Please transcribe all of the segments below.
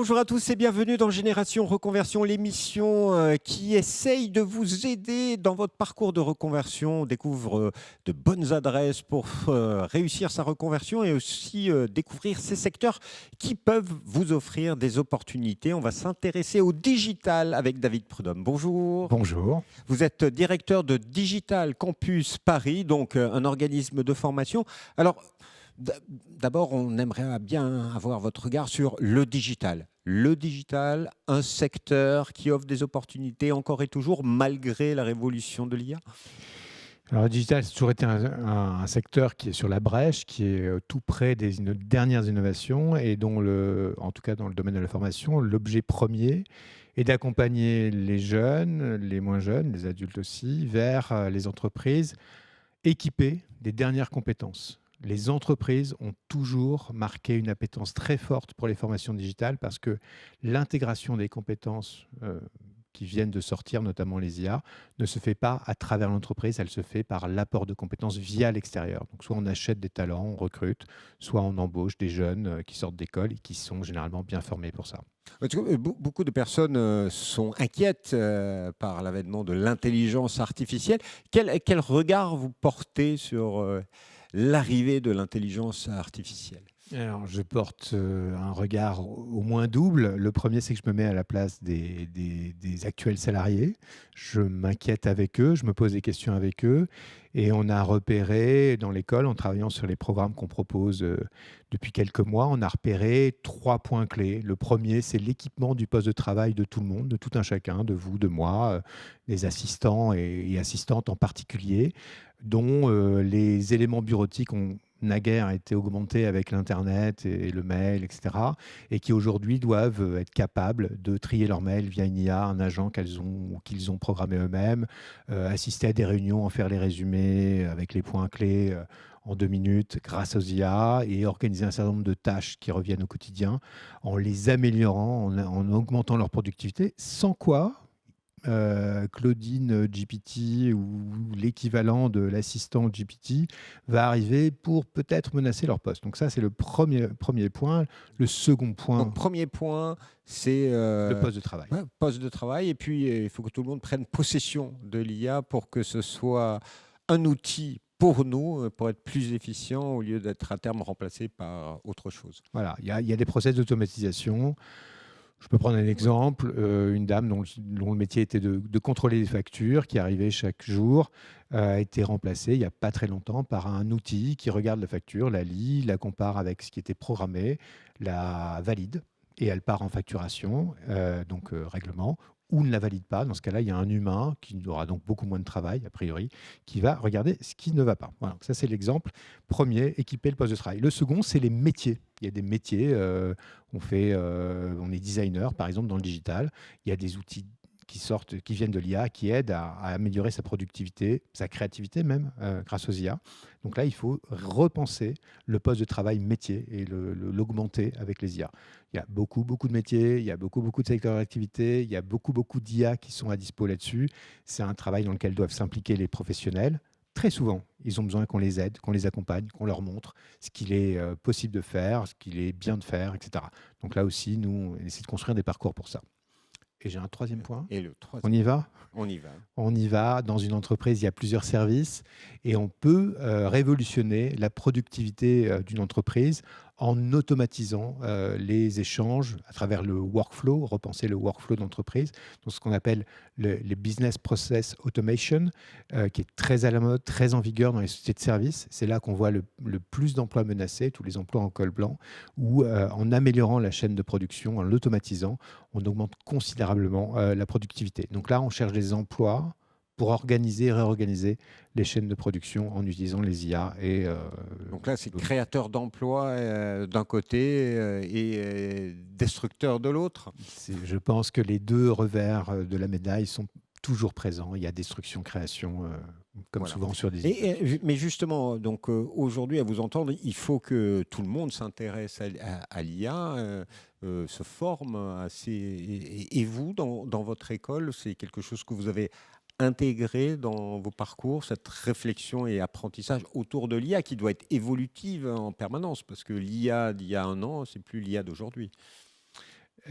Bonjour à tous et bienvenue dans Génération Reconversion, l'émission qui essaye de vous aider dans votre parcours de reconversion. On découvre de bonnes adresses pour réussir sa reconversion et aussi découvrir ces secteurs qui peuvent vous offrir des opportunités. On va s'intéresser au digital avec David Prudhomme. Bonjour. Bonjour. Vous êtes directeur de Digital Campus Paris, donc un organisme de formation. Alors, d'abord, on aimerait bien avoir votre regard sur le digital. Le digital, un secteur qui offre des opportunités encore et toujours malgré la révolution de l'IA. Alors, le digital, c'est toujours été un secteur qui est sur la brèche, qui est tout près des dernières innovations et dont, en tout cas dans le domaine de la formation, l'objet premier est d'accompagner les jeunes, les moins jeunes, les adultes aussi, vers les entreprises équipées des dernières compétences. Les entreprises ont toujours marqué une appétence très forte pour les formations digitales parce que l'intégration des compétences qui viennent de sortir, notamment les IA, ne se fait pas à travers l'entreprise, elle se fait par l'apport de compétences via l'extérieur. Donc soit on achète des talents, on recrute, soit on embauche des jeunes qui sortent d'école et qui sont généralement bien formés pour ça. Parce que, beaucoup de personnes sont inquiètes par l'avènement de l'intelligence artificielle. Quel regard vous portez sur l'arrivée de l'intelligence artificielle ? Alors, je porte un regard au moins double. Le premier, c'est que je me mets à la place des actuels salariés. Je m'inquiète avec eux, je me pose des questions avec eux. Et on a repéré dans l'école, en travaillant sur les programmes qu'on propose depuis quelques mois, on a repéré 3 points clés. Le premier, c'est l'équipement du poste de travail de tout le monde, de tout un chacun, de vous, de moi, des assistants et assistantes en particulier, dont les éléments bureautiques ont naguère été augmentée avec l'Internet et le mail, etc., et qui aujourd'hui doivent être capables de trier leurs mails via une IA, un agent qu'ils ont programmé eux-mêmes, assister à des réunions, en faire les résumés avec les points clés en 2 minutes grâce aux IA et organiser un certain nombre de tâches qui reviennent au quotidien en les améliorant, en augmentant leur productivité, sans quoi Claudine GPT ou l'équivalent de l'assistant GPT va arriver pour peut-être menacer leur poste. Donc ça, c'est le premier point. Le second point, Donc, premier point, c'est le poste de travail. ouais, poste de travail. Et puis, il faut que tout le monde prenne possession de l'IA pour que ce soit un outil pour nous, pour être plus efficient au lieu d'être à terme remplacé par autre chose. Voilà, il y a des process d'automatisation. Je peux prendre un exemple, une dame dont le métier était de contrôler les factures, qui arrivait chaque jour, a été remplacée il n'y a pas très longtemps par un outil qui regarde la facture, la lit, la compare avec ce qui était programmé, la valide, et elle part en facturation, donc règlement, ou ne la valide pas. Dans ce cas-là, il y a un humain qui aura donc beaucoup moins de travail, a priori, qui va regarder ce qui ne va pas. Voilà, donc ça c'est l'exemple premier, équiper le poste de travail. Le second, c'est les métiers. Il y a des métiers, on est designer, par exemple, dans le digital. Il y a des outils qui viennent de l'IA, qui aident à améliorer sa productivité, sa créativité même, grâce aux IA. Donc là, il faut repenser le poste de travail métier et l'augmenter avec les IA. Il y a beaucoup de métiers, il y a beaucoup de secteurs d'activité, il y a beaucoup d'IA qui sont à dispo là-dessus. C'est un travail dans lequel doivent s'impliquer les professionnels. Très souvent, ils ont besoin qu'on les aide, qu'on les accompagne, qu'on leur montre ce qu'il est possible de faire, ce qu'il est bien de faire, etc. Donc là aussi, nous, on essaie de construire des parcours pour ça. Et j'ai un troisième point. Et le On troisième, y va ? on y va. On y va. Dans une entreprise, il y a plusieurs services et on peut révolutionner la productivité d'une entreprise en automatisant les échanges à travers le workflow, repenser le workflow d'entreprise, donc ce qu'on appelle les business process automation, qui est très à la mode, très en vigueur dans les sociétés de services. C'est là qu'on voit le plus d'emplois menacés, tous les emplois en col blanc, où en améliorant la chaîne de production, en l'automatisant, on augmente considérablement la productivité. Donc là, on cherche des emplois pour organiser et réorganiser les chaînes de production en utilisant les IA. Donc là, c'est créateur d'emplois d'un côté et destructeur de l'autre. Je pense que les deux revers de la médaille sont toujours présents. Il y a destruction, création, comme Voilà. souvent sur des IA. Mais justement, donc aujourd'hui, à vous entendre, il faut que tout le monde s'intéresse à l'IA, se forme. Et vous, dans votre école, c'est quelque chose que vous avez intégré dans vos parcours, cette réflexion et apprentissage autour de l'IA qui doit être évolutive en permanence, parce que l'IA d'il y a un an, c'est plus l'IA d'aujourd'hui.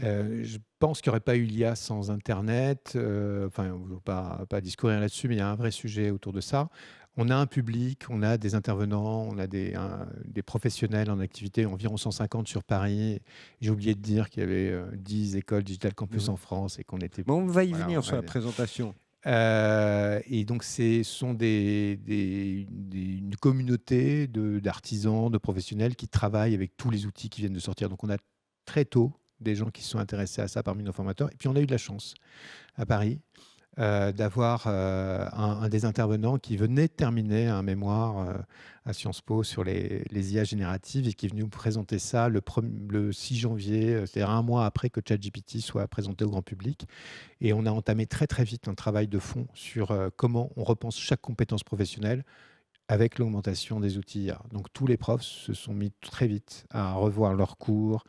Je pense qu'il n'y aurait pas eu l'IA sans Internet. Enfin, on ne veut pas discourir là-dessus, mais il y a un vrai sujet autour de ça. On a un public, on a des intervenants, on a des professionnels en activité, environ 150 sur Paris. J'ai oublié de dire qu'il y avait 10 écoles Digital Campus Mhm. en France et qu'on était... Bon, on va y Voilà, venir sur la présentation. et donc, ce sont une communauté d'artisans, de professionnels qui travaillent avec tous les outils qui viennent de sortir. Donc, on a très tôt des gens qui se sont intéressés à ça parmi nos formateurs. Et puis, on a eu de la chance à Paris d'avoir un des intervenants qui venait de terminer un mémoire à Sciences Po sur les IA génératives et qui est venu nous présenter ça le 6 janvier, c'est-à-dire un mois après que ChatGPT soit présenté au grand public. Et on a entamé très très vite un travail de fond sur comment on repense chaque compétence professionnelle avec l'augmentation des outils IA. Donc tous les profs se sont mis très vite à revoir leurs cours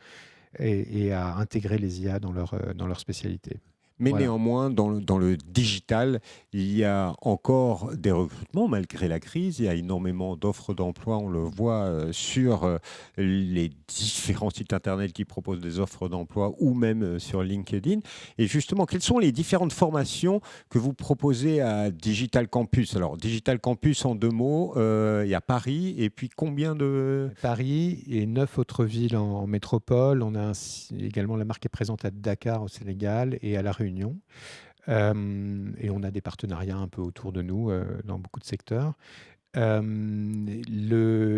et à intégrer les IA dans leur spécialité. Mais Voilà. néanmoins, dans le digital, il y a encore des recrutements malgré la crise. Il y a énormément d'offres d'emploi. On le voit sur les différents sites Internet qui proposent des offres d'emploi ou même sur LinkedIn. Et justement, quelles sont les différentes formations que vous proposez à Digital Campus? Alors, Digital Campus, en 2 mots, il y a Paris et puis combien de... Paris et 9 autres villes en métropole. On a également la marque est présente à Dakar au Sénégal et à La Réunion. Et on a des partenariats un peu autour de nous dans beaucoup de secteurs.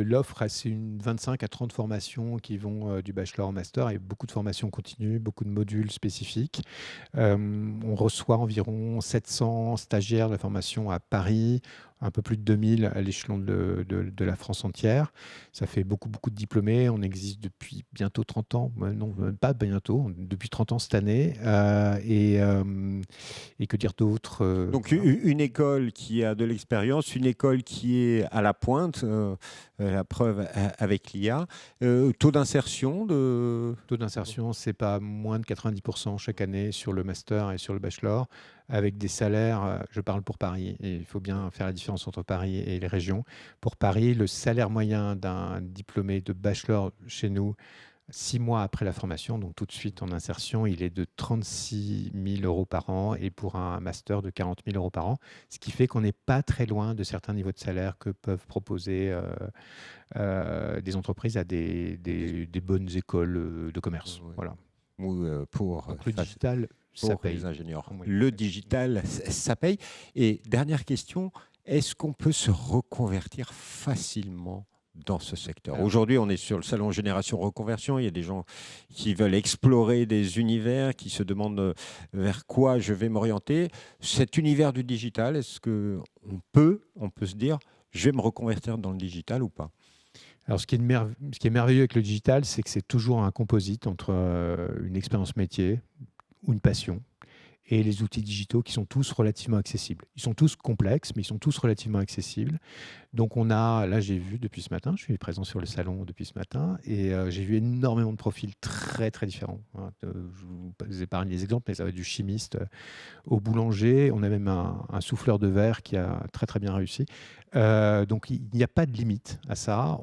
L'offre, c'est 25 à 30 formations qui vont du bachelor au master et beaucoup de formations continues, beaucoup de modules spécifiques. On reçoit environ 700 stagiaires de formation à Paris, un peu plus de 2000 à l'échelon de la France entière. Ça fait beaucoup de diplômés. On existe depuis bientôt 30 ans. Non, pas bientôt, depuis 30 ans cette année. Et que dire d'autre Donc, voilà. une école qui a de l'expérience, une école qui est à la pointe, la preuve avec l'IA. Taux d'insertion de... Taux d'insertion, c'est pas moins de 90% chaque année sur le master et sur le bachelor, avec des salaires, je parle pour Paris, et il faut bien faire la différence entre Paris et les régions. Pour Paris, le salaire moyen d'un diplômé de bachelor chez nous, 6 mois après la formation, donc tout de suite en insertion, il est de 36 000 euros par an et pour un master de 40 000 euros par an, ce qui fait qu'on n'est pas très loin de certains niveaux de salaire que peuvent proposer des entreprises à des bonnes écoles de commerce. Ouais. Voilà. Ou pour, Donc le digital, ça pour paye. les ingénieurs. Oui. Le digital, ça paye. Et dernière question, est-ce qu'on peut se reconvertir facilement dans ce secteur? Alors, Aujourd'hui, on est sur le salon Génération Reconversion. Il y a des gens qui veulent explorer des univers, qui se demandent vers quoi je vais m'orienter. Cet univers du digital, est-ce qu'on peut se dire, je vais me reconvertir dans le digital ou pas? Alors, ce qui est merveilleux avec le digital, c'est que c'est toujours un composite entre une expérience métier ou une passion et les outils digitaux qui sont tous relativement accessibles. Ils sont tous complexes, mais ils sont tous relativement accessibles. Donc là j'ai vu depuis ce matin, je suis présent sur le salon depuis ce matin, et j'ai vu énormément de profils très très différents. Hein. Je vous épargne les exemples, mais ça va du chimiste au boulanger. On a même un souffleur de verre qui a très très bien réussi. Donc il n'y a pas de limite à ça.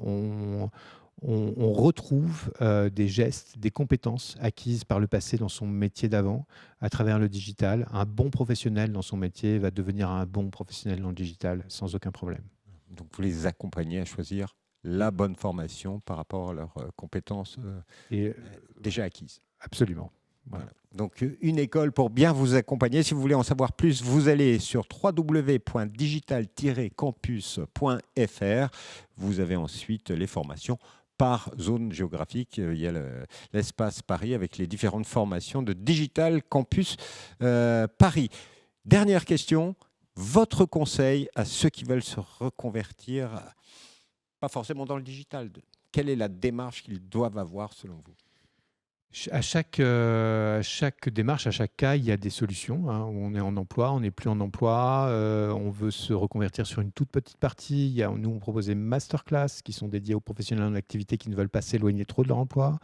On retrouve des gestes, des compétences acquises par le passé dans son métier d'avant à travers le digital. Un bon professionnel dans son métier va devenir un bon professionnel dans le digital sans aucun problème. Donc, vous les accompagnez à choisir la bonne formation par rapport à leurs compétences Et déjà acquises. absolument. Voilà. Voilà. Donc, une école pour bien vous accompagner. Si vous voulez en savoir plus, vous allez sur www.digital-campus.fr. Vous avez ensuite les formations par zone géographique. Il y a l'espace Paris avec les différentes formations de Digital Campus Paris. Dernière question. Votre conseil à ceux qui veulent se reconvertir, pas forcément dans le digital, quelle est la démarche qu'ils doivent avoir selon vous? À chaque démarche, à chaque cas, il y a des solutions. Hein. On est en emploi, on n'est plus en emploi, on veut se reconvertir sur une toute petite partie. Nous, on propose des masterclass qui sont dédiés aux professionnels en activité qui ne veulent pas s'éloigner trop de leur emploi.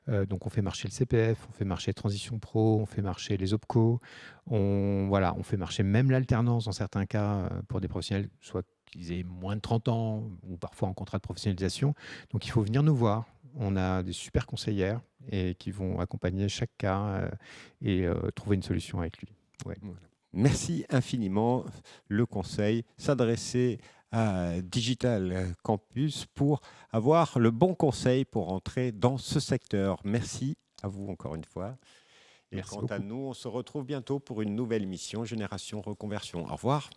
Donc, on fait marcher le CPF, on fait marcher Transition Pro, on fait marcher les OPCO. On fait marcher même l'alternance dans certains cas pour des professionnels, soit qu'ils aient moins de 30 ans ou parfois en contrat de professionnalisation. Donc, il faut venir nous voir. On a des super conseillères et qui vont accompagner chaque cas et trouver une solution avec lui. Ouais. Voilà. Merci infiniment. Le conseil, s'adresser à Digital Campus pour avoir le bon conseil pour entrer dans ce secteur. Merci à vous encore une fois. Et Merci quant à beaucoup. nous, on se retrouve bientôt pour une nouvelle émission Génération Reconversion. Au revoir.